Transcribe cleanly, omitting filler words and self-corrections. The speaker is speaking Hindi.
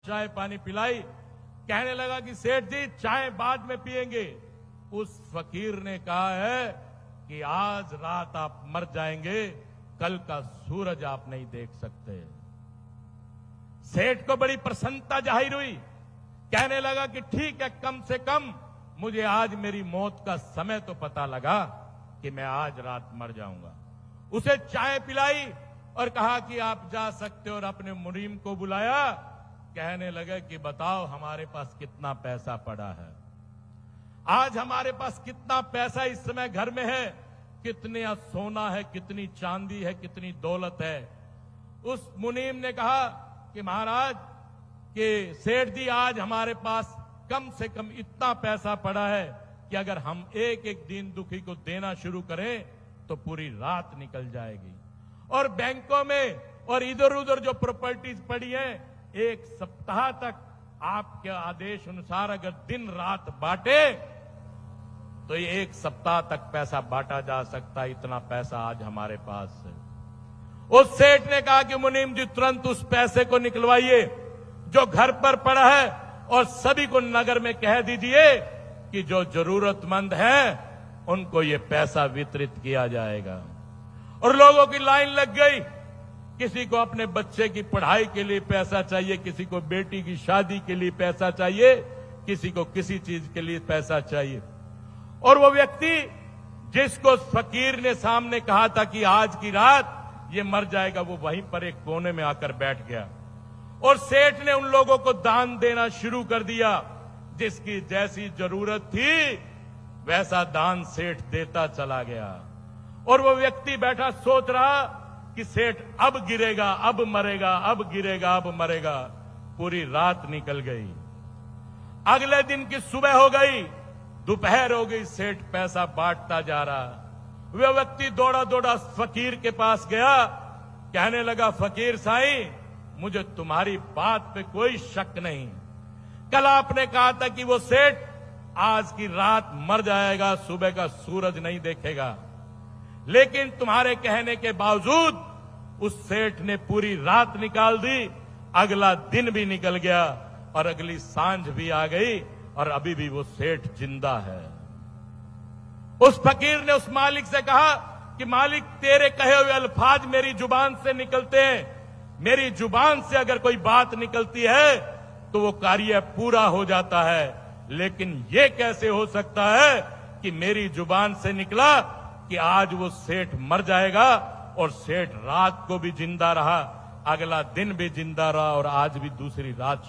चाय पानी पिलाई। कहने लगा कि सेठ जी चाय बाद में पिएंगे। उस फकीर ने कहा है कि आज रात आप मर जाएंगे, कल का सूरज आप नहीं देख सकते। सेठ को बड़ी प्रसन्नता जाहिर हुई। कहने लगा कि ठीक है, कम से कम मुझे आज मेरी मौत का समय तो पता लगा कि मैं आज रात मर जाऊंगा। उसे चाय पिलाई और कहा कि आप जा सकते हो, और अपने मुनीम को बुलाया। कहने लगे कि बताओ हमारे पास कितना पैसा पड़ा है, आज हमारे पास कितना पैसा इस समय घर में है, कितना सोना है, कितनी चांदी है, कितनी दौलत है। उस मुनीम ने कहा कि महाराज कि सेठ जी आज हमारे पास कम से कम इतना पैसा पड़ा है कि अगर हम एक एक दिन दुखी को देना शुरू करें तो पूरी रात निकल जाएगी। और बैंकों में और इधर उधर जो प्रॉपर्टीज पड़ी हैं, एक सप्ताह तक आपके आदेश अनुसार अगर दिन रात बांटे तो ये एक सप्ताह तक पैसा बांटा जा सकता है। इतना पैसा आज हमारे पास है। उस सेठ ने कहा कि मुनीम जी तुरंत उस पैसे को निकलवाइए जो घर पर पड़ा है, और सभी को नगर में कह दीजिए कि जो जरूरतमंद हैं उनको ये पैसा वितरित किया जाएगा। और लोगों की लाइन लग गई। किसी को अपने बच्चे की पढ़ाई के लिए पैसा चाहिए, किसी को बेटी की शादी के लिए पैसा चाहिए, किसी को किसी चीज के लिए पैसा चाहिए। और वो व्यक्ति जिसको फकीर ने सामने कहा था कि आज की रात ये मर जाएगा, वो वहीं पर एक कोने में आकर बैठ गया। और सेठ ने उन लोगों को दान देना शुरू कर दिया। जिसकी जैसी जरूरत थी वैसा दान सेठ देता चला गया। और वो व्यक्ति बैठा सोच रहा कि सेठ अब गिरेगा, अब मरेगा, अब गिरेगा, अब मरेगा। पूरी रात निकल गई। अगले दिन की सुबह हो गई, दोपहर हो गई, सेठ पैसा बांटता जा रहा। वह व्यक्ति दौड़ा दौड़ा फकीर के पास गया। कहने लगा फकीर साईं, मुझे तुम्हारी बात पे कोई शक नहीं। कल आपने कहा था कि वो सेठ आज की रात मर जाएगा, सुबह का सूरज नहीं देखेगा, लेकिन तुम्हारे कहने के बावजूद उस सेठ ने पूरी रात निकाल दी। अगला दिन भी निकल गया और अगली सांझ भी आ गई, और अभी भी वो सेठ जिंदा है। उस फकीर ने उस मालिक से कहा कि मालिक, तेरे कहे हुए अल्फाज मेरी जुबान से निकलते हैं। मेरी जुबान से अगर कोई बात निकलती है तो वो कार्य पूरा हो जाता है, लेकिन ये कैसे हो सकता है कि मेरी जुबान से निकला कि आज वो सेठ मर जाएगा, और सेठ रात को भी जिंदा रहा, अगला दिन भी जिंदा रहा, और आज भी दूसरी रात